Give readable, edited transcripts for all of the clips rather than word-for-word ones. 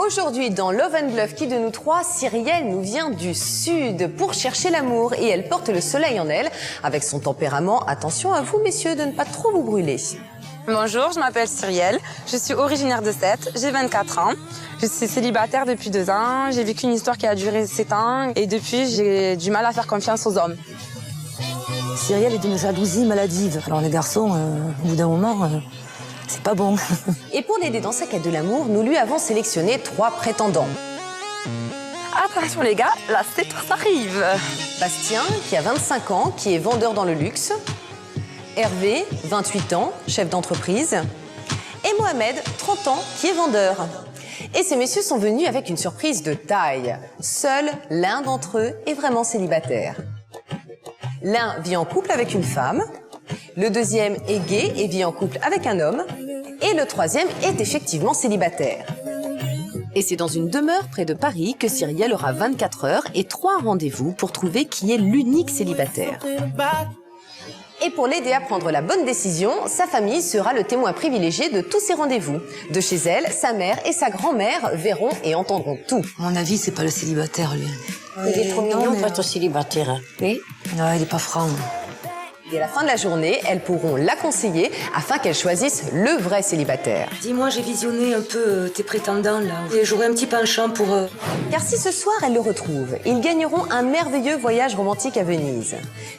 Aujourd'hui, dans Love and Bluff, qui de nous trois, Cyrielle nous vient du sud pour chercher l'amour et elle porte le soleil en elle. Avec son tempérament, attention à vous, messieurs, de ne pas trop vous brûler. Bonjour, je m'appelle Cyrielle, je suis originaire de Sète, j'ai 24 ans. Je suis célibataire depuis 2 ans, j'ai vécu une histoire qui a duré 7 ans et depuis, j'ai du mal à faire confiance aux hommes. Cyrielle est d'une jalousie maladive. Alors les garçons, au bout d'un moment, c'est pas bon. Et pour l'aider dans sa quête de l'amour, nous lui avons sélectionné 3 prétendants. Attention les gars, la séquence arrive. Bastien, qui a 25 ans, qui est vendeur dans le luxe. Hervé, 28 ans, chef d'entreprise. Et Mohamed, 30 ans, qui est vendeur. Et ces messieurs sont venus avec une surprise de taille. Seul l'un d'entre eux est vraiment célibataire. L'un vit en couple avec une femme, le deuxième est gay et vit en couple avec un homme, et le troisième est effectivement célibataire. Et c'est dans une demeure près de Paris que Cyrielle aura 24 heures et 3 rendez-vous pour trouver qui est l'unique célibataire. Et pour l'aider à prendre la bonne décision, sa famille sera le témoin privilégié de tous ces rendez-vous. De chez elle, sa mère et sa grand-mère verront et entendront tout. À mon avis, c'est pas le célibataire, lui. Il est trop mignon pour être célibataire. Oui. Non, il est pas franc. Et à la fin de la journée, elles pourront la conseiller afin qu'elle choisisse le vrai célibataire. Dis-moi, j'ai visionné un peu tes prétendants, là. Et j'aurais un petit penchant pour... Car si ce soir elles le retrouvent, ils gagneront un merveilleux voyage romantique à Venise.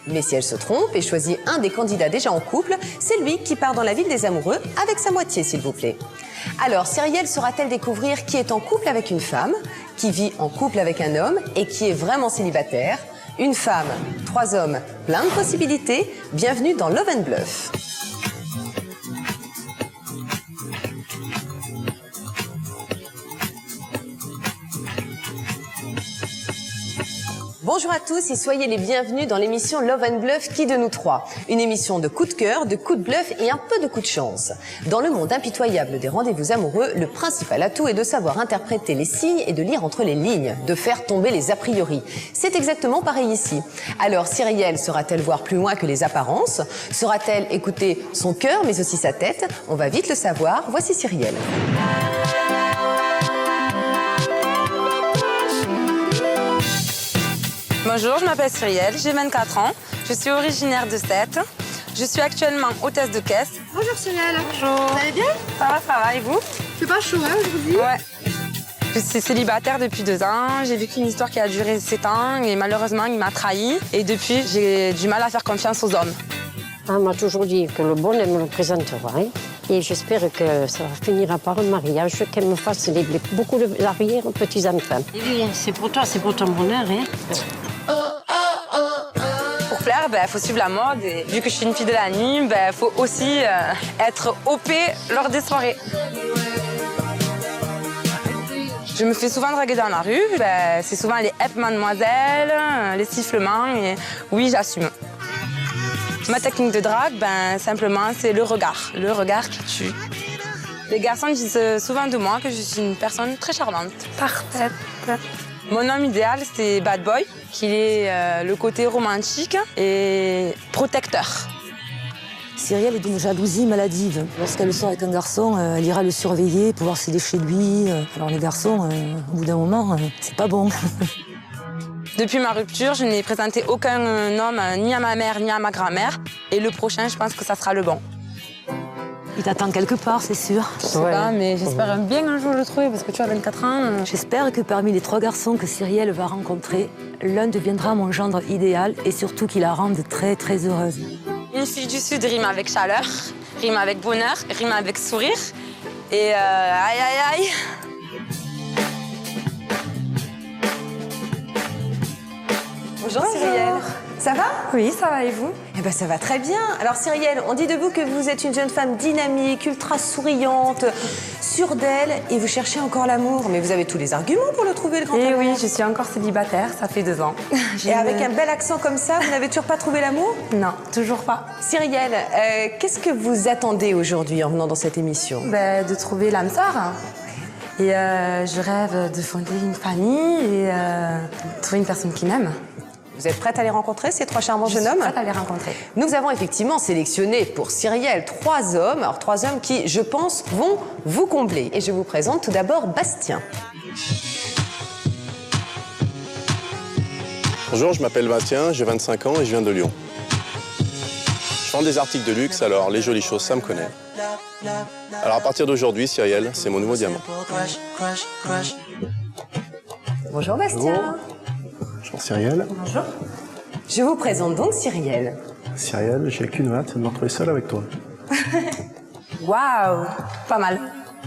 Mais si elle se trompe et choisit un des candidats déjà en couple, c'est lui qui part dans la ville des amoureux avec sa moitié, s'il vous plaît. Alors, Cyrielle saura-t-elle découvrir qui est en couple avec une femme, qui vit en couple avec un homme et qui est vraiment célibataire? Une femme, 3 hommes, plein de possibilités. Bienvenue dans Love and Bluff. Bonjour à tous et soyez les bienvenus dans l'émission Love and Bluff, qui de nous trois? Une émission de coups de cœur, de coups de bluff et un peu de coups de chance. Dans le monde impitoyable des rendez-vous amoureux, le principal atout est de savoir interpréter les signes et de lire entre les lignes, de faire tomber les a priori. C'est exactement pareil ici. Alors Cyrielle saura-t-elle voir plus loin que les apparences? Saura-t-elle écouter son cœur mais aussi sa tête? On va vite le savoir, voici Cyrielle. Bonjour, je m'appelle Cyrielle, j'ai 24 ans, je suis originaire de Sète. Je suis actuellement hôtesse de caisse. Bonjour Cyrielle. Bonjour. Vous allez bien? Ça va et vous? C'est pas chaud, hein, aujourd'hui? Ouais. Je suis célibataire depuis 2 ans, j'ai vécu une histoire qui a duré 7 ans et malheureusement il m'a trahi. Et depuis, j'ai du mal à faire confiance aux hommes. On m'a toujours dit que le bonheur me le présentera. Hein. Et j'espère que ça finira par un mariage, qu'elle me fasse beaucoup d'arrière-petits-enfants. C'est pour toi, c'est pour ton bonheur. Hein. Pour plaire, il faut suivre la mode. Et vu que je suis une fille de la nuit, il faut aussi être OP lors des soirées. Je me fais souvent draguer dans la rue. C'est souvent les hep mademoiselle, les sifflements. Et oui, j'assume. Ma technique de drague, simplement, c'est le regard qui tue. Les garçons disent souvent de moi que je suis une personne très charmante. Parfaite. Mon homme idéal, c'est bad boy, qu'il est le côté romantique et protecteur. Cyrielle est d'une jalousie maladive. Lorsqu'elle sort avec un garçon, elle ira le surveiller pour voir s'il est chez lui. Alors les garçons, au bout d'un moment, c'est pas bon. Depuis ma rupture, je n'ai présenté aucun homme ni à ma mère ni à ma grand-mère. Et le prochain, je pense que ça sera le bon. Il t'attend quelque part, c'est sûr. Je sais pas, mais j'espère bien un jour le trouver parce que tu as 24 ans. J'espère que parmi les 3 garçons que Cyrielle va rencontrer, l'un deviendra mon gendre idéal et surtout qu'il la rende très très heureuse. Une fille du Sud rime avec chaleur, rime avec bonheur, rime avec sourire. Et aïe aïe aïe. Bonjour Cyrielle. Ça va? Oui, ça va et vous? Eh ben ça va très bien. Alors Cyrielle, on dit de vous que vous êtes une jeune femme dynamique, ultra souriante, sûre d'elle et vous cherchez encore l'amour. Mais vous avez tous les arguments pour le trouver, le grand amour. Eh oui, je suis encore célibataire, ça fait 2 ans. Et avec un bel accent comme ça, vous n'avez toujours pas trouvé l'amour? Non, toujours pas. Cyrielle, qu'est-ce que vous attendez aujourd'hui en venant dans cette émission? De trouver l'âme sœur. Et je rêve de fonder une famille et de trouver une personne qui m'aime. Vous êtes prête à les rencontrer, ces 3 charmants jeunes hommes? Prête à les rencontrer. Nous avons effectivement sélectionné pour Cyrielle 3 hommes. Alors 3 hommes qui, je pense, vont vous combler. Et je vous présente tout d'abord Bastien. Bonjour, je m'appelle Bastien, j'ai 25 ans et je viens de Lyon. Je vends des articles de luxe, alors les jolies choses, ça me connaît. Alors à partir d'aujourd'hui, Cyrielle, c'est mon nouveau diamant. Bonjour Bastien. Bonjour Cyrielle. Bonjour. Je vous présente donc Cyrielle. Cyrielle, j'ai qu'une hâte, de me retrouver seule avec toi. Waouh, pas mal.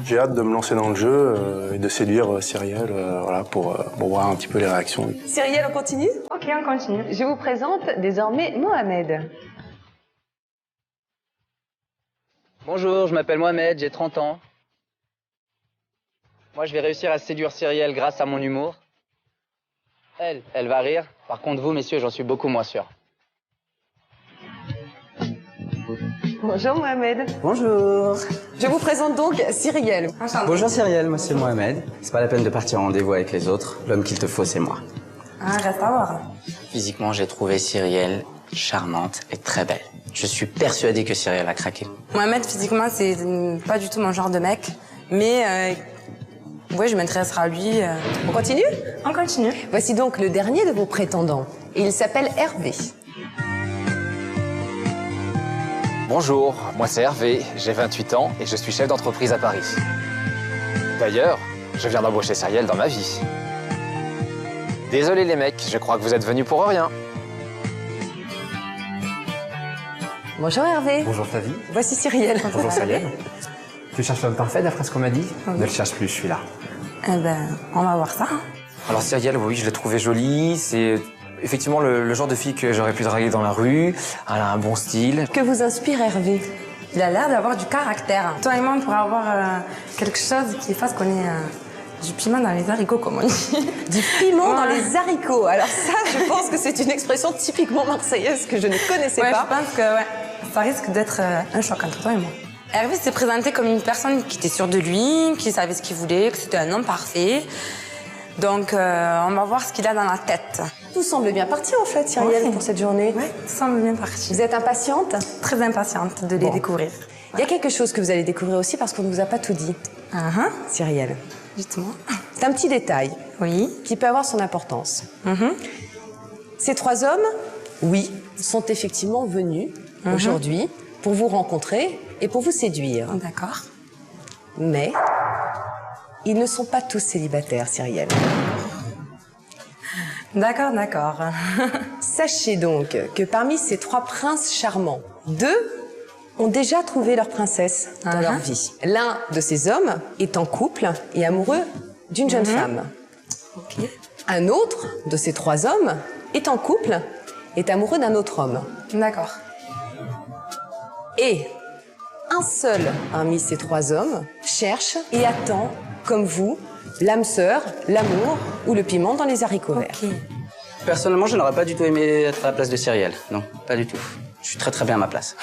J'ai hâte de me lancer dans le jeu et de séduire Cyrielle voilà, pour voir un petit peu les réactions. Cyrielle, on continue? Ok, on continue. Je vous présente désormais Mohamed. Bonjour, je m'appelle Mohamed, j'ai 30 ans. Moi, je vais réussir à séduire Cyrielle grâce à mon humour. Elle va rire. Par contre, vous, messieurs, j'en suis beaucoup moins sûr. Bonjour Mohamed. Bonjour. Je vous présente donc Cyrielle. Bonjour Cyrielle, moi c'est Mohamed. C'est pas la peine de partir en rendez-vous avec les autres. L'homme qu'il te faut, c'est moi. Ah, reste à voir. Physiquement, j'ai trouvé Cyrielle charmante et très belle. Je suis persuadé que Cyrielle a craqué. Mohamed, physiquement, c'est pas du tout mon genre de mec. Mais, ouais, je m'intéresserai à lui. On continue? On continue. Voici donc le dernier de vos prétendants. Et il s'appelle Hervé. Bonjour, moi c'est Hervé, j'ai 28 ans et je suis chef d'entreprise à Paris. D'ailleurs, je viens d'embaucher Cyrielle dans ma vie. Désolé les mecs, je crois que vous êtes venus pour rien. Bonjour Hervé. Bonjour Flavie. Voici Cyrielle. Bonjour Cyrielle. Tu cherches l'homme parfait d'après ce qu'on m'a dit? Ne le cherche plus, je suis là. Eh ben, on va voir ça. Alors Cyrielle, oui, je l'ai trouvée jolie, c'est effectivement le genre de fille que j'aurais pu draguer dans la rue, elle a un bon style. Que vous inspire Hervé? Il a l'air d'avoir du caractère. Toi et moi, on pourrait avoir quelque chose qui fasse qu'on ait du piment dans les haricots, comme on dit. Du piment dans les haricots. Alors ça, je pense que c'est une expression typiquement marseillaise que je ne connaissais Ouais, pas. je pense que ouais, ça risque d'être un choc entre toi et moi. Hervé s'est présenté comme une personne qui était sûre de lui, qui savait ce qu'il voulait, que c'était un homme parfait. Donc, on va voir ce qu'il a dans la tête. Tout semble bien parti en fait, Cyrielle, Ouais. pour cette journée. Ouais, ça semble bien parti. Vous êtes impatiente? Très impatiente de les Bon. découvrir. Il y a quelque chose que vous allez découvrir aussi parce qu'on ne vous a pas tout dit, Cyrielle. Dites-moi. C'est un petit détail Oui. qui peut avoir son importance. Ces 3 hommes, oui, sont effectivement venus aujourd'hui pour vous rencontrer et pour vous séduire. D'accord. Mais ils ne sont pas tous célibataires, Cyrielle. D'accord, d'accord. Sachez donc que parmi ces 3 princes charmants, 2 ont déjà trouvé leur princesse dans leur vie. L'un de ces hommes est en couple et amoureux d'une jeune femme. Ok. Un autre de ces 3 hommes est en couple, est amoureux d'un autre homme. D'accord. Et un seul parmi ces 3 hommes cherche et attend, comme vous, l'âme sœur, l'amour ou le piment dans les haricots verts. Ok. Personnellement, je n'aurais pas du tout aimé être à la place de Cyrielle. Non, pas du tout. Je suis très très bien à ma place.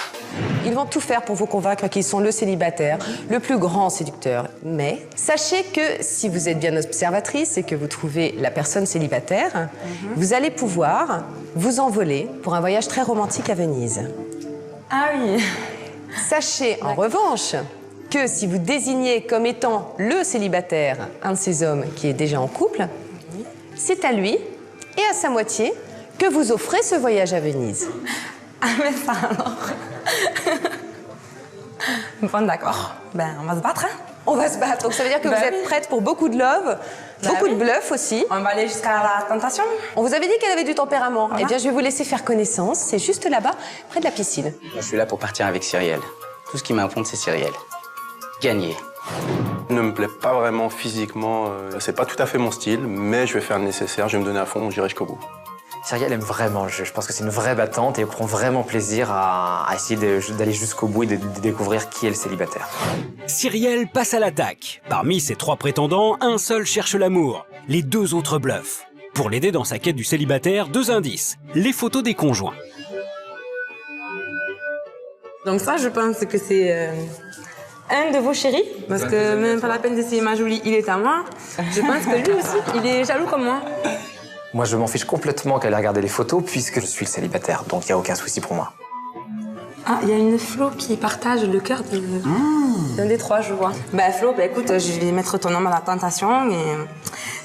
Ils vont tout faire pour vous convaincre qu'ils sont le célibataire, le plus grand séducteur. Mais sachez que si vous êtes bien observatrice et que vous trouvez la personne célibataire, vous allez pouvoir vous envoler pour un voyage très romantique à Venise. Ah oui. Sachez en revanche que si vous désignez comme étant le célibataire un de ces hommes qui est déjà en couple, c'est à lui et à sa moitié que vous offrez ce voyage à Venise. Ah mais ça alors. Bon d'accord. Ben on va se battre. Hein. On va se battre, donc ça veut dire que Bah vous êtes oui. prête pour beaucoup de love, beaucoup de bluff aussi. On va aller jusqu'à la tentation. On vous avait dit qu'elle avait du tempérament. Voilà. Eh bien, je vais vous laisser faire connaissance. C'est juste là-bas, près de la piscine. Moi, je suis là pour partir avec Cyrielle. Tout ce qui m'importe, c'est Cyrielle. Gagner. Ne me plaît pas vraiment physiquement, c'est pas tout à fait mon style, mais je vais faire le nécessaire, je vais me donner à fond, j'irai jusqu'au bout. Cyrielle aime vraiment le jeu, je pense que c'est une vraie battante et elle prend vraiment plaisir à essayer d'aller jusqu'au bout et de découvrir qui est le célibataire. Cyrielle passe à l'attaque. Parmi ses 3 prétendants, un seul cherche l'amour. Les 2 autres bluffent. Pour l'aider dans sa quête du célibataire, 2 indices. Les photos des conjoints. Donc ça je pense que c'est un de vos chéris. Parce que même pas la peine d'essayer ma jolie, il est à moi. Je pense que lui aussi, il est jaloux comme moi. Moi, je m'en fiche complètement qu'elle ait regardé les photos puisque je suis le célibataire, donc il n'y a aucun souci pour moi. Ah, il y a une Flo qui partage le cœur d'un des trois, je vois. Bah Flo, bah écoute, je vais mettre ton nom à la tentation et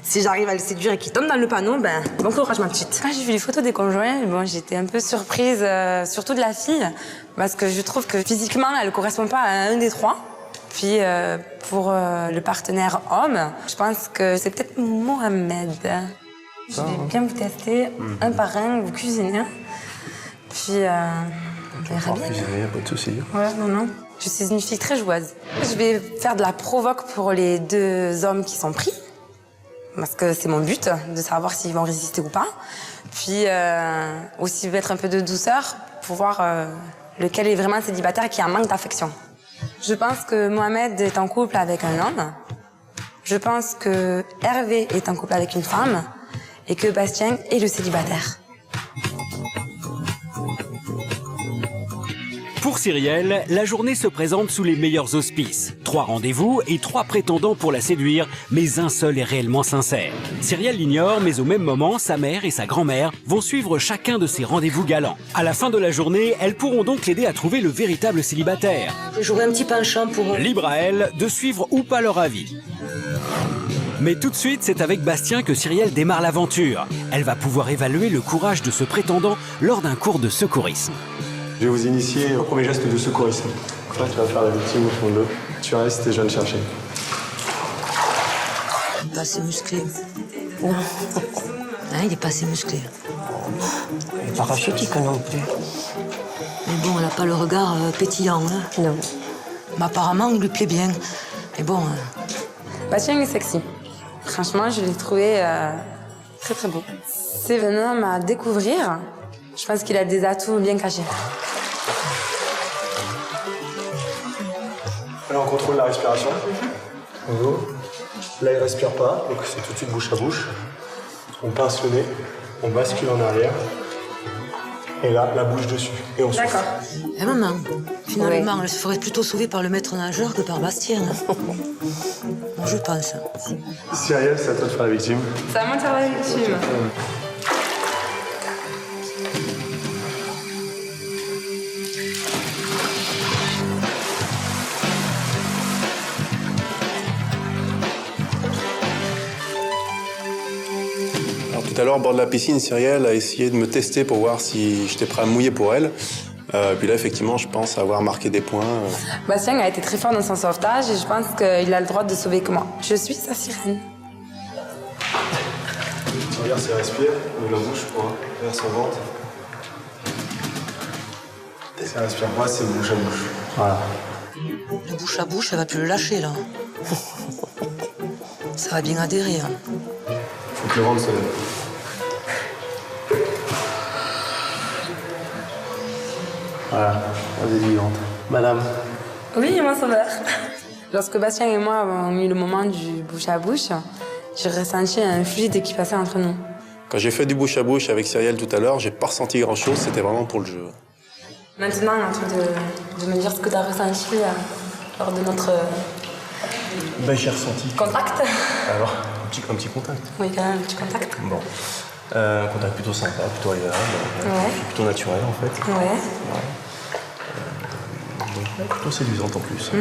si j'arrive à le séduire et qu'il tombe dans le panneau, ben bon courage ma petite. Quand j'ai vu les photos des conjoints, bon, j'étais un peu surprise, surtout de la fille, parce que je trouve que physiquement, elle ne correspond pas à un des trois. Puis pour le partenaire homme, je pense que c'est peut-être Mohamed. Je vais bien vous tester un par un, vous cuisinez. Puis on verra bien. Cuisiner, pas de soucis. Ouais, non. Je suis une fille très joueuse. Je vais faire de la provoque pour les deux hommes qui sont pris. Parce que c'est mon but, de savoir s'ils vont résister ou pas. Puis aussi mettre un peu de douceur pour voir lequel est vraiment célibataire et qui a un manque d'affection. Je pense que Mohamed est en couple avec un homme. Je pense que Hervé est en couple avec une femme. Et que Bastien est le célibataire. Pour Cyrielle, la journée se présente sous les meilleurs auspices. 3 rendez-vous et 3 prétendants pour la séduire, mais un seul est réellement sincère. Cyrielle l'ignore, mais au même moment, sa mère et sa grand-mère vont suivre chacun de ces rendez-vous galants. À la fin de la journée, elles pourront donc l'aider à trouver le véritable célibataire. J'aurais un petit penchant pour... Libre à elles de suivre ou pas leur avis. Mais tout de suite, c'est avec Bastien que Cyrielle démarre l'aventure. Elle va pouvoir évaluer le courage de ce prétendant lors d'un cours de secourisme. Je vais vous initier au premier geste de secourisme. Là, tu vas faire la victime au fond de l'eau. Tu restes et je viens te chercher. Il est pas assez musclé. Hein, il est pas assez musclé. Il est pas rachitique non plus. Mais bon, elle n'a pas le regard pétillant. Hein. Non. Mais apparemment, il lui plaît bien. Mais bon... Bastien est sexy. Franchement, je l'ai trouvé très très beau. C'est un homme à découvrir. Je pense qu'il a des atouts bien cachés. Alors, on contrôle la respiration. Là, il respire pas, donc c'est tout de suite bouche à bouche. On pince le nez, on bascule en arrière. Et là, la bouche dessus. Et on souffle. D'accord. Eh maman, finalement, elle se ferait plutôt sauver par le maître nageur que par Bastien. Bon, je pense. Cyrielle, c'est à toi de faire la victime. Ça monte à la victime. Tout à l'heure, au bord de la piscine, Cyrielle a essayé de me tester pour voir si j'étais prêt à me mouiller pour elle. Puis là, effectivement, je pense avoir marqué des points. Bastien a été très fort dans son sauvetage et je pense qu'il a le droit de sauver que moi. Je suis sa sirène. Tu regardes si elle respire, ouvre la bouche pour vers son ventre. Si elle respire pas, c'est bouche à bouche. Voilà. Le bouche à bouche, elle va plus le lâcher, là. Ça va bien adhérer. Hein. Faut que le ventre se lève. Voilà, vas-y, rentre. Madame. Oui, mon sauveur. Lorsque Bastien et moi avons eu le moment du bouche à bouche, j'ai ressenti un fluide qui passait entre nous. Quand j'ai fait du bouche à bouche avec Cyrielle tout à l'heure, j'ai pas ressenti grand-chose, c'était vraiment pour le jeu. Maintenant, on est en train de me dire ce que tu as ressenti lors de notre Ben, j'ai ressenti. contact. Alors, un petit contact. Oui, quand même, un petit contact. Bon. Un contact plutôt sympa, plutôt agréable. Ouais. Plutôt naturel, en fait. Ouais. Plutôt séduisante en plus.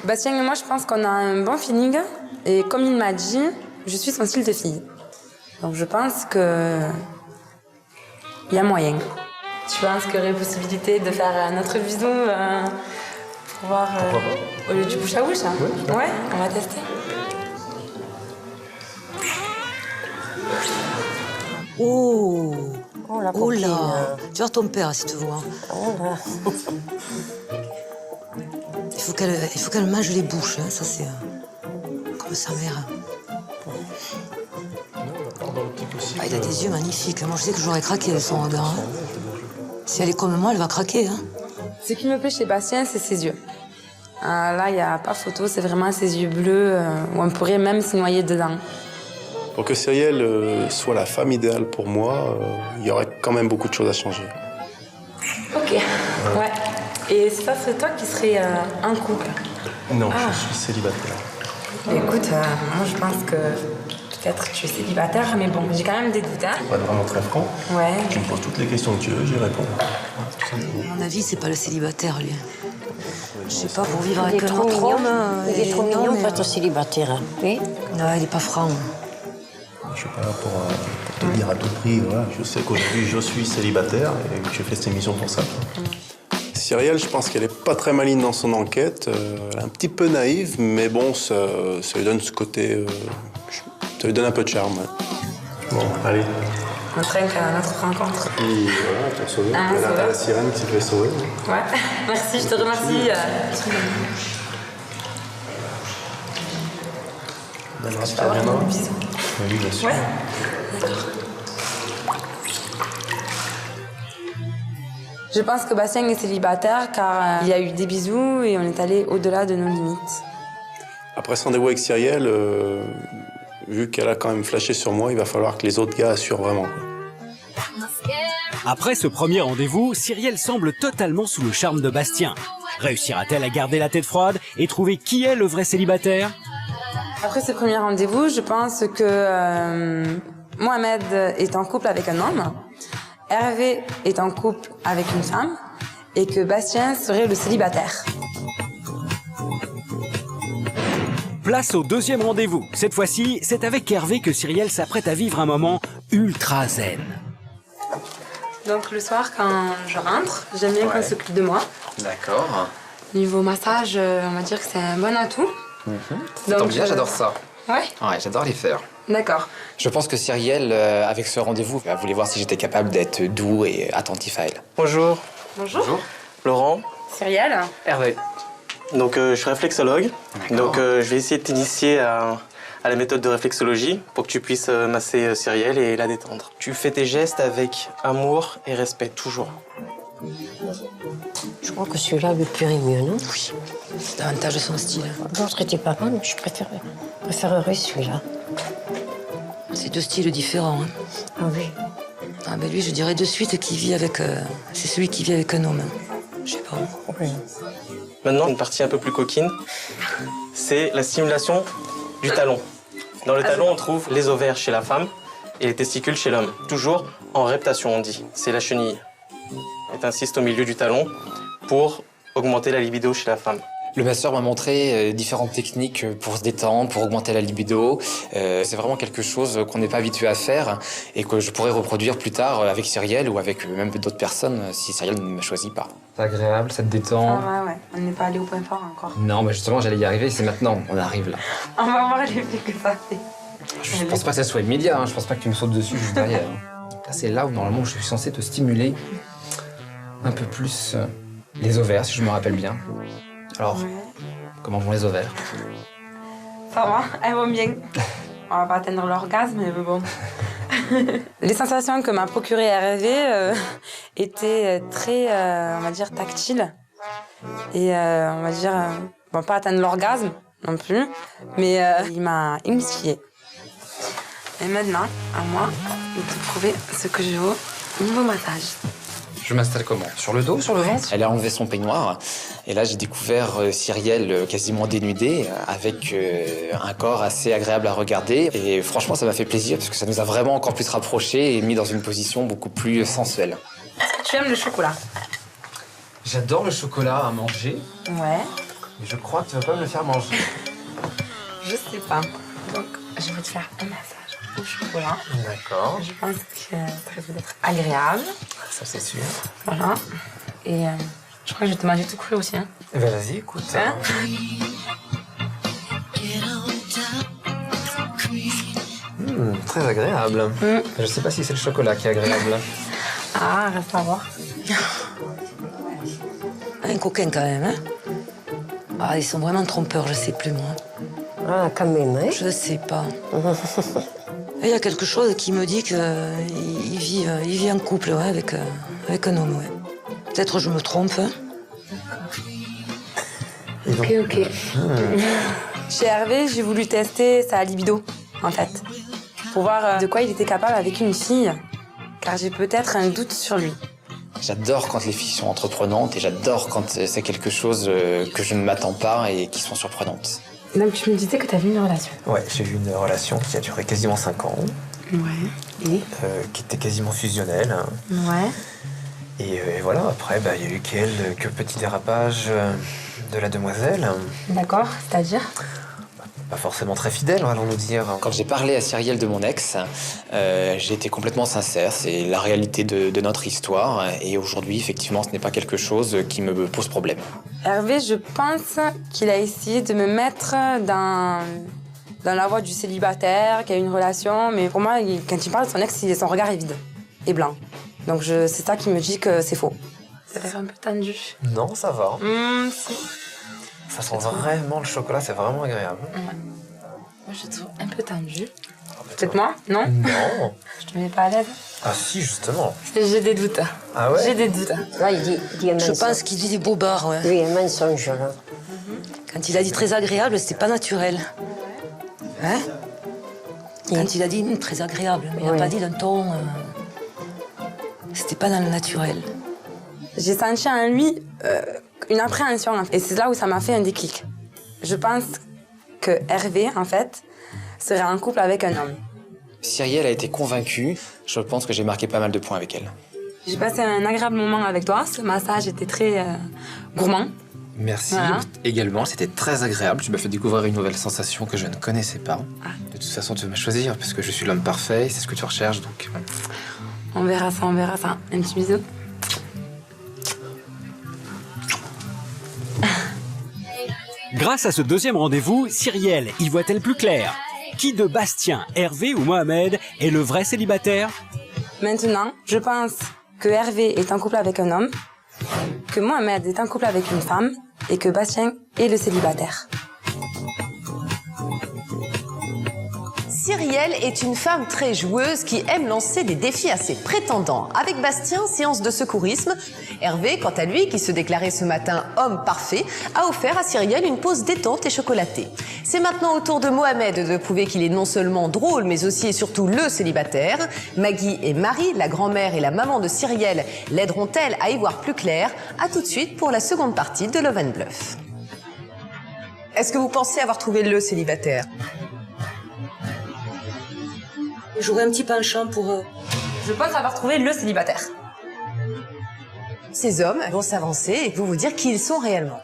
Bastien et moi, je pense qu'on a un bon feeling. Et comme il m'a dit, je suis son style de fille. Donc je pense que il y a moyen. Tu penses qu'il y aurait possibilité de faire un autre bisou pour voir au lieu du bouche à bouche? Ouais, on va tester. Oh, la oh là, tu vois ton père si tu vois. Oh là. Il faut qu'elle mange les bouches, hein. Ça c'est comme sa mère. Ah, il a des yeux magnifiques. Moi je sais que j'aurais craqué de son regard. Hein. Si elle est comme moi, elle va craquer. Hein. Ce qui me plaît chez Bastien, c'est ses yeux. Là, il n'y a pas photo, c'est vraiment ses yeux bleus où on pourrait même se noyer dedans. Pour que Cyrielle soit la femme idéale pour moi, il y aurait quand même beaucoup de choses à changer. Ok, ouais. Et ça serait toi qui serais en couple? Non, je suis célibataire. Écoute, moi je pense que peut-être tu es célibataire, mais bon, j'ai quand même des doutes, hein. Pour être vraiment très franc, Ouais. tu me poses toutes les questions que tu veux, j'y réponds. À mon avis, c'est pas le célibataire, lui. Je sais pas, pour vivre Il avec est un trop autre mignon. homme... Il est trop non, mignon mais, pour être célibataire. Hein. Oui. Non, il est pas franc. Je suis pas là pour te dire à tout prix, voilà. Je sais qu'aujourd'hui je suis célibataire et que j'ai fait cette émission pour ça. Cyrielle, je pense qu'elle est pas très maligne dans son enquête. Elle est un petit peu naïve, mais bon, ça lui donne ce côté... ça lui donne un peu de charme. Ouais. Bon, allez. On trinque à notre rencontre. Et voilà, t'as sauvé. Ah, Il y c'est a vrai. la sirène qui s'est fait sauver. Ouais, merci, je te remercie. Donnera Je peux avoir un bisou. Oui, bien sûr. Ouais. D'accord. Je pense que Bastien est célibataire car il y a eu des bisous et on est allé au-delà de nos limites. Après ce rendez-vous avec Cyrielle, vu qu'elle a quand même flashé sur moi, il va falloir que les autres gars assurent vraiment. Après ce premier rendez-vous, Cyrielle semble totalement sous le charme de Bastien. Réussira-t-elle à garder la tête froide et trouver qui est le vrai célibataire? Après ce premier rendez-vous, je pense que Mohamed est en couple avec un homme, Hervé est en couple avec une femme et que Bastien serait le célibataire. Place au deuxième rendez-vous. Cette fois-ci, c'est avec Hervé que Cyrielle s'apprête à vivre un moment ultra zen. Donc le soir, quand je rentre, j'aime bien qu'on s'occupe de moi. D'accord. Niveau massage, on va dire que c'est un bon atout. Tant bien, j'adore ça. Ouais, Ouais, j'adore les faire. d'accord. Je pense que Cyrielle, avec ce rendez-vous, elle voulait voir si j'étais capable d'être doux et attentif à elle. Bonjour, Bonjour. Laurent. Cyrielle. Hervé. Donc je suis réflexologue. Donc je vais essayer de t'initier à la méthode de réflexologie pour que tu puisses masser Cyrielle et la détendre. Tu fais tes gestes avec amour et respect, toujours. Je crois que celui-là lui plairait mieux, non? Oui, c'est davantage de son style. L'autre était pas mal, mais je préférerais celui-là. C'est deux styles différents. Hein. Ah oui. Ah ben lui, je dirais de suite qu'il vit avec... c'est celui qui vit avec un homme. Je sais pas. Oui. Maintenant, une partie un peu plus coquine, c'est la stimulation du talon. Dans le talon, on trouve les ovaires chez la femme et les testicules chez l'homme. Toujours en reptation, on dit. C'est la chenille. Et t'insistes au milieu du talon pour augmenter la libido chez la femme. Le masseur m'a montré différentes techniques pour se détendre, pour augmenter la libido. C'est vraiment quelque chose qu'on n'est pas habitué à faire et que je pourrais reproduire plus tard avec Cyrielle ou avec même d'autres personnes si Cyrielle ne me choisit pas. C'est agréable, ça te détend. Ah ouais, on n'est pas allé au point fort encore. Non, mais justement, j'allais y arriver, c'est maintenant, on arrive là. On va voir l'effet que ça fait. Je pense pas que ça soit immédiat, hein. Je pense pas que tu me sautes dessus juste derrière. Là, c'est là où normalement je suis censé te stimuler un peu plus les ovaires, si je me rappelle bien. Alors, comment vont les ovaires? Ça va, elles vont bien. On va pas atteindre l'orgasme, mais bon. Les sensations que m'a procuré Hervé étaient très, on va dire, tactiles. Et on va dire, bon, pas atteindre l'orgasme non plus, mais il m'a initiée. Et maintenant, à moi de te prouver ce que je vaux niveau massage. Je m'installe comment? Sur le dos, sur le ventre? Elle a enlevé son peignoir et là j'ai découvert Cyrielle quasiment dénudée avec un corps assez agréable à regarder et franchement ça m'a fait plaisir parce que ça nous a vraiment encore plus rapprochés et mis dans une position beaucoup plus sensuelle. Est-ce que tu aimes le chocolat? J'adore le chocolat à manger, Ouais. mais je crois que tu vas pas me le faire manger. Je sais pas. Donc, je vais te faire un massage au chocolat. D'accord. Je pense que ça risque d'être agréable. Ça c'est sûr. Voilà. Et je crois que je vais te manger tout cru aussi. Hein. Eh ben vas-y, écoute. Hein? Très agréable. Je sais pas si c'est le chocolat qui est agréable. Ah, reste à voir. Un coquin quand même, hein. Ah, ils sont vraiment trompeurs, je sais plus moi. Ah, quand même, hein? Je sais pas. Il y a quelque chose qui me dit qu'il vit en couple ouais, avec un homme. Ouais. Peut-être je me trompe. Hein. Ok. Chez Hervé, j'ai voulu tester sa libido, en fait. Pour voir de quoi il était capable avec une fille. Car j'ai peut-être un doute sur lui. J'adore quand les filles sont entreprenantes et j'adore quand c'est quelque chose que je ne m'attends pas et qui sont surprenantes. Donc tu me disais que tu avais une relation. Ouais, j'ai eu une relation qui a duré quasiment 5 ans. Ouais. Et qui était quasiment fusionnelle. Ouais. Et voilà, après, il y a eu quelques petits dérapages de la demoiselle. D'accord, c'est-à-dire? Pas forcément très fidèle, allons-nous dire. Quand j'ai parlé à Cyrielle de mon ex, j'ai été complètement sincère. C'est la réalité de notre histoire. Et aujourd'hui, effectivement, ce n'est pas quelque chose qui me pose problème. Hervé, je pense qu'il a essayé de me mettre dans la voie du célibataire, qui a une relation. Mais pour moi, quand il parle de son ex, son regard est vide et blanc. Donc c'est ça qui me dit que c'est faux. Ça a l'air un peu tendu. Non, ça va. Si. Ça sent vraiment le chocolat, c'est vraiment agréable. Ouais. Moi, je trouve un peu tendu. Peut-être moi, non? Non. Je te mets pas à l'aise. Ah si, justement. J'ai des doutes. Ah ouais? J'ai des doutes. Là, il dit un mensonge. Je pense qu'il dit des bobards, ouais. Oui, un mensonge, là. Quand il a dit très agréable, c'était pas naturel. Hein? Quand il a dit très agréable, mais il n'a pas dit d'un ton... C'était pas dans le naturel. J'ai senti en lui une appréhension. Et c'est là où ça m'a fait un déclic. Je pense que Hervé, en fait, serait en couple avec un homme. Cyrielle a été convaincue. Je pense que j'ai marqué pas mal de points avec elle. J'ai passé un agréable moment avec toi. Ce massage était très gourmand. Merci. Voilà. Également, c'était très agréable. Tu m'as fait découvrir une nouvelle sensation que je ne connaissais pas. De toute façon, tu vas me choisir parce que je suis l'homme parfait, c'est ce que tu recherches, donc... On verra ça, on verra ça. Un petit bisou. Grâce à ce deuxième rendez-vous, Cyrielle y voit-elle plus clair? Qui de Bastien, Hervé ou Mohamed est le vrai célibataire? Maintenant, je pense que Hervé est en couple avec un homme, que Mohamed est en couple avec une femme et que Bastien est le célibataire. Cyrielle est une femme très joueuse qui aime lancer des défis à ses prétendants. Avec Bastien, séance de secourisme. Hervé, quant à lui, qui se déclarait ce matin homme parfait, a offert à Cyrielle une pause détente et chocolatée. C'est maintenant au tour de Mohamed de prouver qu'il est non seulement drôle, mais aussi et surtout le célibataire. Maggie et Marie, la grand-mère et la maman de Cyrielle, l'aideront-elles à y voir plus clair? À tout de suite pour la seconde partie de Love and Bluff. Est-ce que vous pensez avoir trouvé le célibataire? J'aurais un petit penchant pour... Je pense avoir trouvé le célibataire. Ces hommes vont s'avancer et vous dire qui ils sont réellement.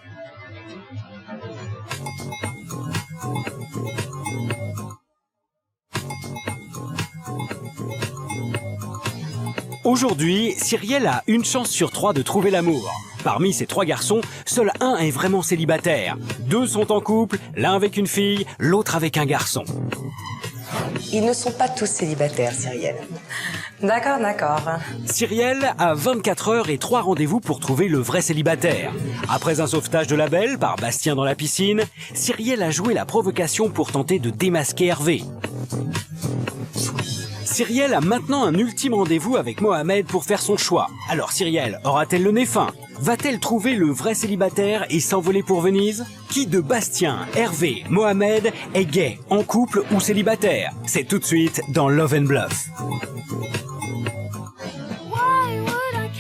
Aujourd'hui, Cyrielle a une chance sur 3 de trouver l'amour. Parmi ces 3 garçons, seul un est vraiment célibataire. 2 sont en couple, l'un avec une fille, l'autre avec un garçon. Ils ne sont pas tous célibataires, Cyrielle. D'accord, d'accord. Cyrielle a 24 heures et 3 rendez-vous pour trouver le vrai célibataire. Après un sauvetage de la belle par Bastien dans la piscine, Cyrielle a joué la provocation pour tenter de démasquer Hervé. Cyrielle a maintenant un ultime rendez-vous avec Mohamed pour faire son choix. Alors Cyrielle aura-t-elle le nez fin? Va-t-elle trouver le vrai célibataire et s'envoler pour Venise? Qui de Bastien, Hervé, Mohamed est gay, en couple ou célibataire? C'est tout de suite dans Love and Bluff.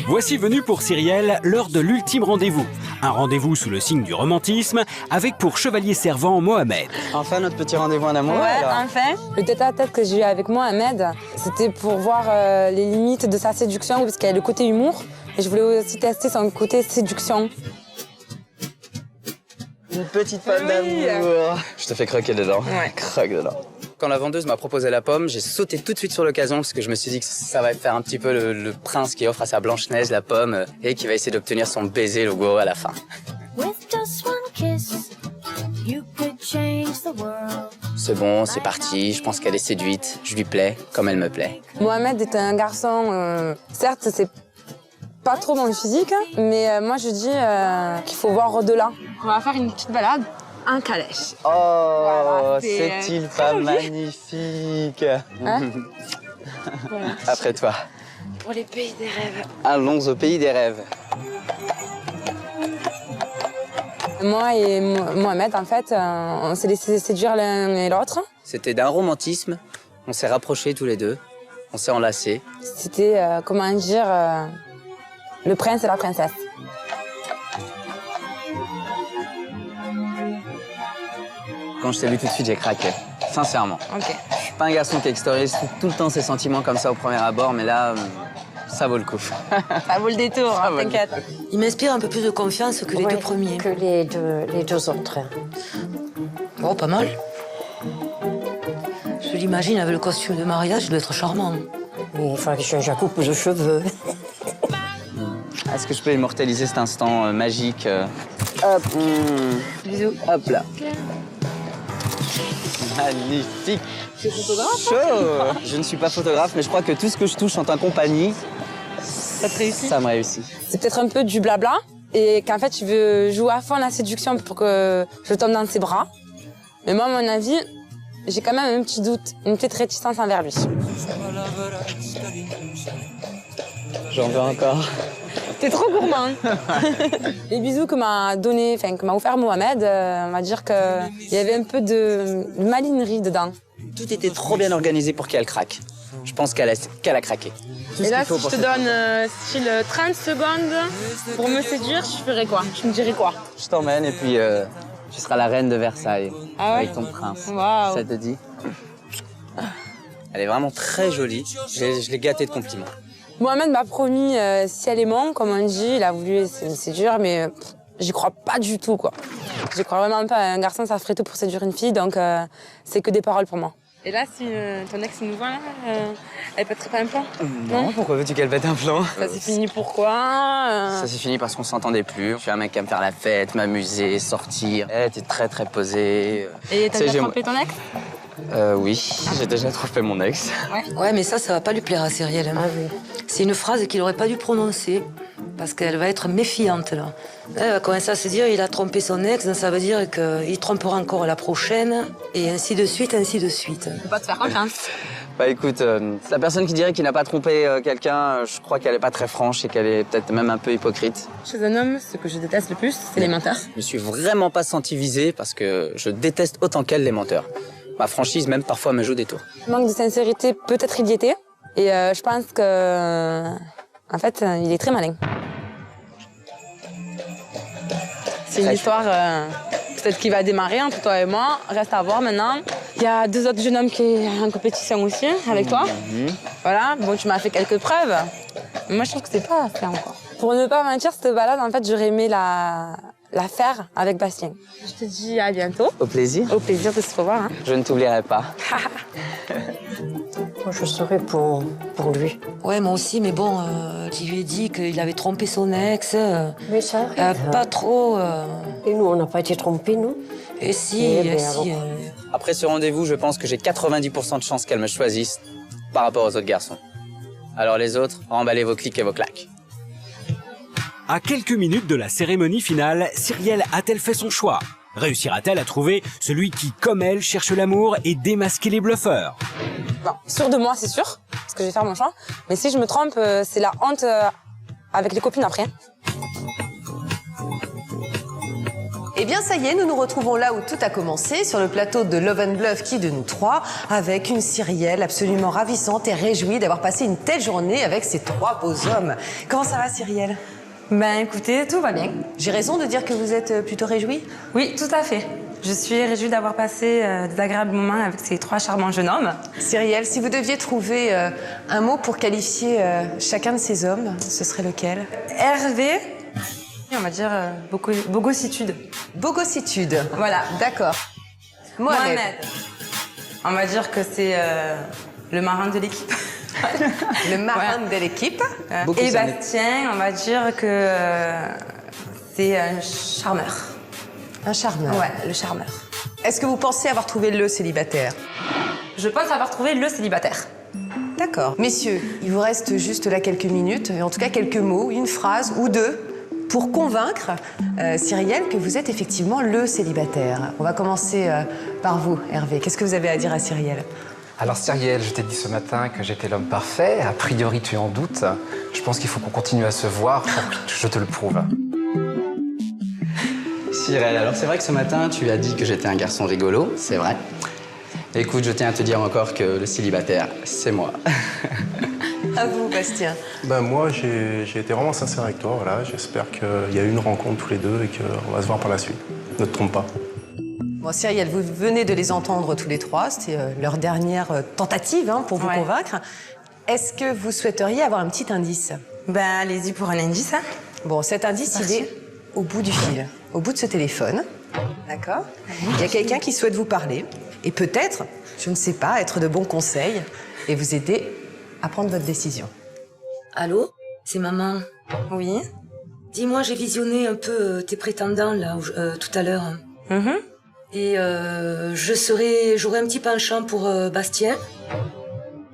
Voici venu pour Cyrielle l'heure de l'ultime rendez-vous. Un rendez-vous sous le signe du romantisme avec pour chevalier servant Mohamed. Enfin notre petit rendez-vous en amour. Ouais, alors. enfin. Le tête-à-tête que j'ai eu avec Mohamed, c'était pour voir les limites de sa séduction, parce qu'il y a le côté humour. Et je voulais aussi tester son côté séduction. Une petite pomme d'amour. Je te fais croquer dedans. Ouais. Croque dedans. Quand la vendeuse m'a proposé la pomme, j'ai sauté tout de suite sur l'occasion parce que je me suis dit que ça va faire un petit peu le prince qui offre à sa Blanche-Neige la pomme et qui va essayer d'obtenir son baiser logo à la fin. C'est bon, c'est parti, je pense qu'elle est séduite, je lui plais comme elle me plaît. Mohamed est un garçon, certes c'est pas trop mon physique, mais moi je dis qu'il faut voir au-delà. On va faire une petite balade en calèche. Oh, voilà, c'est-il pas magnifique? Hein? Après toi. Pour les pays des rêves. Allons au pays des rêves. Moi et Mohamed, en fait, on s'est laissé séduire l'un et l'autre. C'était d'un romantisme, on s'est rapprochés tous les deux, on s'est enlacés. C'était, comment dire, le prince et la princesse. Quand je t'ai vu tout de suite, j'ai craqué. Sincèrement. Ok. Je suis pas un garçon qui extériorise tout le temps ses sentiments comme ça au premier abord, mais là, ça vaut le coup. Ça vaut le détour, hein, t'inquiète. Il m'inspire un peu plus de confiance que les deux premiers. Que les deux autres. Oh, pas mal. Je l'imagine avec le costume de mariage, il doit être charmant. Mais il faudrait que je change la coupe de cheveux. Est-ce que je peux immortaliser cet instant magique Hop. Bisous. Hop là. Magnifique. Tu es photographe? Chaud. Je ne suis pas photographe, mais je crois que tout ce que je touche en ta compagnie, ça te réussit? Ça me réussit. C'est peut-être un peu du blabla et qu'en fait, tu veux jouer à fond la séduction pour que je tombe dans ses bras. Mais moi, à mon avis, j'ai quand même un petit doute, une petite réticence envers lui. J'en veux encore. T'es trop gourmand. Les bisous que m'a offert Mohamed, on va dire qu'il y avait un peu de malinerie dedans. Tout était trop bien organisé pour qu'elle craque. Je pense qu'elle a craqué. Et là, si je te donne style 30 secondes pour me séduire, je ferais quoi? Je me dirais quoi? Je t'emmène et puis tu seras la reine de Versailles. Ah ouais? Avec ton prince. Waouh. Ça te dit? Elle est vraiment très jolie. Je l'ai gâtée de compliments. Mohamed m'a promis ciel aimant, comme on dit. Il a voulu me séduire, mais j'y crois pas du tout, quoi. J'y crois vraiment pas. Un garçon, ça ferait tout pour séduire une fille, donc c'est que des paroles pour moi. Et là, si ton ex nous voit, elle pèterait pas un plan? Non, pourquoi veux-tu qu'elle pète un plan? Ça s'est fini pourquoi? Ça s'est fini parce qu'on s'entendait plus. Je suis un mec qui aime faire la fête, m'amuser, sortir. Elle était très très posée. Et t'as déjà trompé ton ex? Oui, j'ai déjà trompé mon ex. Ouais, mais ça va pas lui plaire à Cyrielle. Hein. Ah oui. C'est une phrase qu'il aurait pas dû prononcer, parce qu'elle va être méfiante, là. Elle va commencer à se dire, il a trompé son ex, donc ça veut dire qu'il trompera encore la prochaine, et ainsi de suite, ainsi de suite. Faut pas te faire confiance. Bah écoute, la personne qui dirait qu'il n'a pas trompé quelqu'un, je crois qu'elle est pas très franche et qu'elle est peut-être même un peu hypocrite. Chez un homme, ce que je déteste le plus, c'est les menteurs. Je me suis vraiment pas senti visé parce que je déteste autant qu'elle les menteurs. Ma franchise, même parfois, me joue des tours. Manque de sincérité, peut-être il y était. Et je pense que, en fait, il est très malin. C'est une histoire, peut-être qui va démarrer entre toi et moi. Reste à voir maintenant. Il y a 2 autres jeunes hommes qui sont en compétition aussi, avec toi. Voilà, bon, tu m'as fait quelques preuves. Mais moi, je trouve que c'est pas assez encore. Pour ne pas mentir, cette balade, en fait, j'aurais aimé la faire avec Bastien. Je te dis à bientôt. Au plaisir. Au plaisir de se revoir. Hein. Je ne t'oublierai pas. Moi, je serais pour lui. Ouais, moi aussi, mais bon, tu lui ai dit qu'il avait trompé son ex. Mais ça arrive. Pas trop. Et nous, on n'a pas été trompés, nous? Et si, Après ce rendez-vous, je pense que j'ai 90% de chances qu'elle me choisisse par rapport aux autres garçons. Alors les autres, emballez vos clics et vos claques. À quelques minutes de la cérémonie finale, Cyrielle a-t-elle fait son choix? Réussira-t-elle à trouver celui qui, comme elle, cherche l'amour et démasquer les bluffeurs? Bon, sûr de moi, c'est sûr, parce que je vais faire mon choix. Mais si je me trompe, c'est la honte avec les copines après. Eh bien, ça y est, nous nous retrouvons là où tout a commencé, sur le plateau de Love and Bluff qui de nous trois, avec une Cyrielle absolument ravissante et réjouie d'avoir passé une telle journée avec ces 3 beaux hommes. Comment ça va, Cyrielle? Ben écoutez, tout va bien. J'ai raison de dire que vous êtes plutôt réjouie? Oui, tout à fait. Je suis réjouie d'avoir passé des agréables moments avec ces 3 charmants jeunes hommes. Cyrielle, si vous deviez trouver un mot pour qualifier chacun de ces hommes, ce serait lequel? Hervé, on va dire bogossitude. Bogossitude. Voilà. D'accord. Mohamed. On va dire que c'est le marin de l'équipe. Le marin de l'équipe. Et Bastien, on va dire que c'est un charmeur. Un charmeur. Ouais, le charmeur. Est-ce que vous pensez avoir trouvé le célibataire? Je pense avoir trouvé le célibataire. D'accord. Messieurs, il vous reste juste là quelques minutes, et en tout cas quelques mots, une phrase ou 2, pour convaincre Cyrielle que vous êtes effectivement le célibataire. On va commencer par vous, Hervé. Qu'est-ce que vous avez à dire à Cyrielle? Alors Cyrielle, je t'ai dit ce matin que j'étais l'homme parfait. A priori, tu en doutes. Je pense qu'il faut qu'on continue à se voir pour que je te le prouve. Cyrielle, alors c'est vrai que ce matin, tu as dit que j'étais un garçon rigolo, c'est vrai. Écoute, je tiens à te dire encore que le célibataire, c'est moi. À vous, Bastien. Ben moi, j'ai été vraiment sincère avec toi, voilà. J'espère qu'il y a eu une rencontre tous les deux et qu'on va se voir par la suite. Ne te trompe pas. Bon, Cyrielle, vous venez de les entendre tous les trois. C'était leur dernière tentative pour vous convaincre. Est-ce que vous souhaiteriez avoir un petit indice? Ben, allez-y pour un indice. Bon, cet indice, il est au bout du fil, au bout de ce téléphone. D'accord? Il y a quelqu'un qui souhaite vous parler et peut-être, je ne sais pas, être de bons conseils et vous aider à prendre votre décision. Allô? C'est maman. Oui. Dis-moi, j'ai visionné un peu tes prétendants là tout à l'heure. Et j'aurais un petit penchant pour Bastien.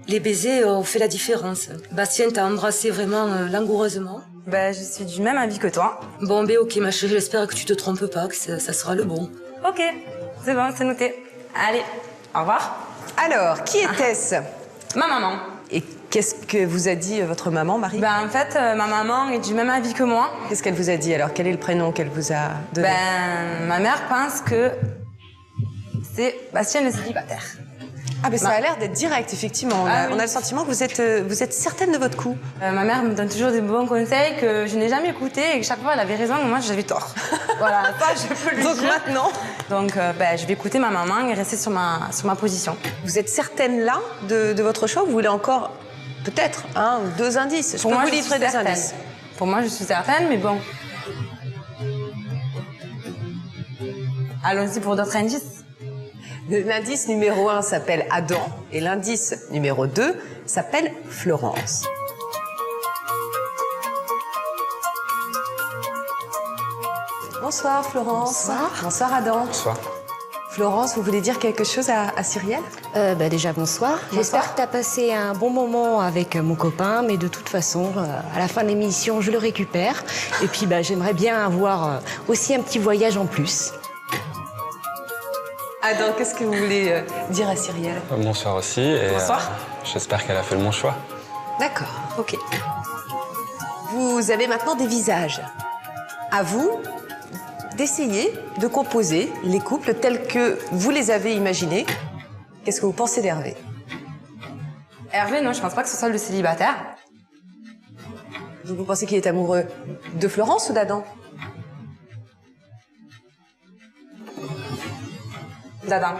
Les baisers ont fait la différence. Bastien t'a embrassé vraiment langoureusement. Ben, je suis du même avis que toi. Bon, ben ok, ma chérie, j'espère que tu te trompes pas, que ça sera le bon. Ok, c'est bon, c'est noté. Allez, au revoir. Alors, qui était-ce? Ma maman. Et qu'est-ce que vous a dit votre maman, Marie? Ben, en fait, ma maman est du même avis que moi. Qu'est-ce qu'elle vous a dit alors? Quel est le prénom qu'elle vous a donné? Ben, ma mère pense que c'est Bastien le célibataire. Ah, ben ça a l'air d'être direct, effectivement. On a le sentiment que vous êtes certaine de votre coup. Ma mère me donne toujours des bons conseils que je n'ai jamais écoutés et que chaque fois elle avait raison et moi j'avais tort. Voilà, ça je peux le dire. Donc maintenant? Donc je vais écouter ma maman et rester sur ma position. Vous êtes certaine là de votre choix ou vous voulez encore peut-être un ou deux indices? Je peux vous livrer des indices. Pour moi je suis certaine, mais bon. Allons-y pour d'autres indices. L'indice numéro 1 s'appelle Adam et l'indice numéro 2 s'appelle Florence. Bonsoir Florence. Bonsoir. Bonsoir Adam. Bonsoir. Florence, vous voulez dire quelque chose à Cyrielle? Déjà, bonsoir. J'espère que tu as passé un bon moment avec mon copain, mais de toute façon, à la fin de l'émission, je le récupère. Et puis, j'aimerais bien avoir aussi un petit voyage en plus. Adam, qu'est-ce que vous voulez dire à Cyrielle? Bonsoir aussi. Et, bonsoir. J'espère qu'elle a fait le bon choix. D'accord, ok. Vous avez maintenant des visages. À vous d'essayer de composer les couples tels que vous les avez imaginés. Qu'est-ce que vous pensez d'Hervé? Hervé, non, je pense pas que ce soit le célibataire. Vous pensez qu'il est amoureux de Florence ou d'Adam? D'Adam.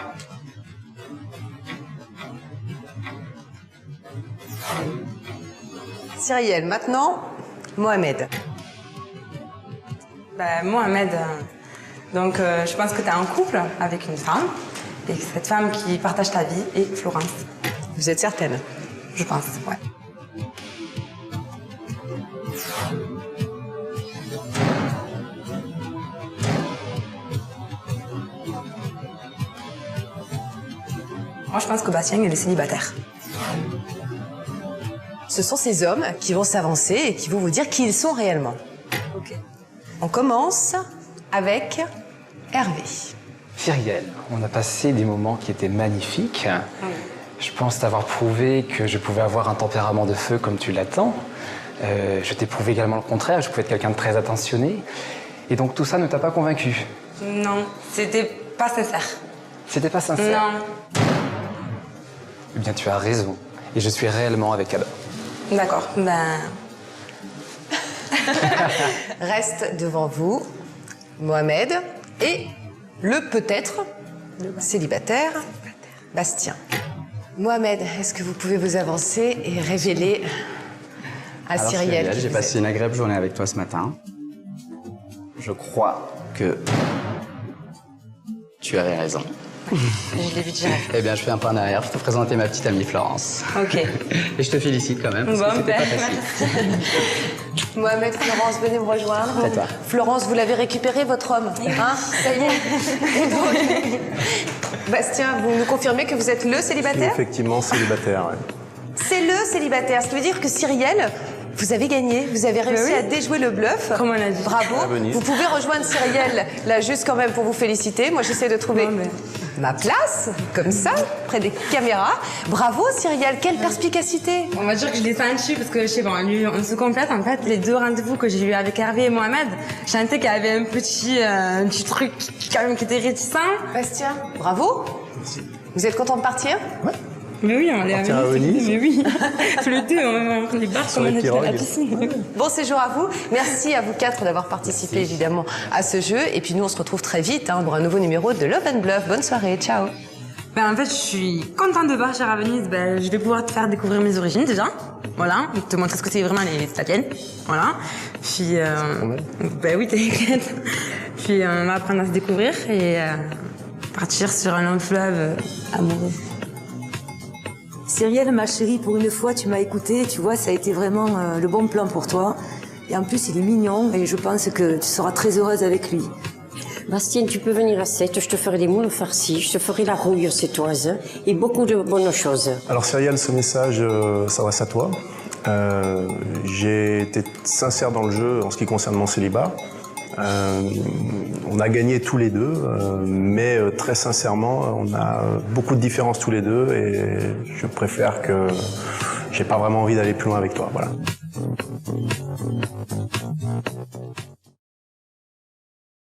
Cyrielle, maintenant, Mohamed. Mohamed, donc je pense que tu es en couple avec une femme, et cette femme qui partage ta vie est Florence. Vous êtes certaine? Je pense, ouais. Moi, je pense que Bastien est le célibataire. Ce sont ces hommes qui vont s'avancer et qui vont vous dire qui ils sont réellement. Ok. On commence avec Hervé. Cyrielle, on a passé des moments qui étaient magnifiques. Je pense t'avoir prouvé que je pouvais avoir un tempérament de feu comme tu l'attends. Je t'ai prouvé également le contraire, je pouvais être quelqu'un de très attentionné. Et donc tout ça ne t'a pas convaincu? Non, c'était pas sincère. C'était pas sincère? Non. Eh bien, tu as raison. Et je suis réellement avec Adam. D'accord, Reste devant vous Mohamed et le peut-être célibataire Bastien. Mohamed, est-ce que vous pouvez vous avancer et révéler à Cyrielle? J'ai passé une agréable journée avec toi ce matin. Je crois que tu avais raison. Je l'ai vu direct. Eh bien, je fais un pas en arrière pour te présenter ma petite amie Florence. Ok. Et je te félicite quand même, parce que c'était pas facile. Mohamed, Florence, venez me rejoindre. C'est toi. Florence, vous l'avez récupéré, votre homme, hein? Ça y est. Donc, Bastien, vous nous confirmez que vous êtes le célibataire? Effectivement, célibataire, ouais. C'est le célibataire. Ça veut dire que Cyrielle, vous avez gagné. Vous avez réussi à déjouer le bluff. Comme on a dit. Bravo. Vous pouvez rejoindre Cyrielle, là, juste quand même pour vous féliciter. Moi, j'essaie de trouver ma place, comme ça, près des caméras. Bravo, Cyrielle. Quelle perspicacité. On va dire que je l'ai senti parce que, je sais pas, on se complète. En fait, les deux rendez-vous que j'ai eu avec Hervé et Mohamed, je sentais qu'il y avait un petit truc quand même qui était réticent. Bastien, bravo. Vous êtes content de partir? Ouais. Mais oui, on est Partir à Venise. Mais oui, tous les deux, on va les barres Sur comme les on était à la pirogues. piscine. Bon séjour à vous. Merci à vous quatre d'avoir participé évidemment à ce jeu. Et puis nous, on se retrouve très vite pour un nouveau numéro de Love and Bluff. Bonne soirée, ciao. En fait, je suis contente de partir à Venise. Je vais pouvoir te faire découvrir mes origines déjà. Voilà, te montrer ce que c'est vraiment les italiennes. Voilà. Puis, oui, t'inquiète. Puis, on va apprendre à se découvrir et partir sur un long fleuve amoureux. Cyrielle, ma chérie, pour une fois, tu m'as écouté. Tu vois, ça a été vraiment le bon plan pour toi. Et en plus, il est mignon et je pense que tu seras très heureuse avec lui. Bastien, tu peux venir à 7, je te ferai des moules farcis, je te ferai la rouille sétoise et beaucoup de bonnes choses. Alors Cyrielle, ce message s'adresse à toi. J'ai été sincère dans le jeu en ce qui concerne mon célibat. On a gagné tous les deux, mais très sincèrement, on a beaucoup de différences tous les deux et je préfère que j'ai pas vraiment envie d'aller plus loin avec toi. Voilà.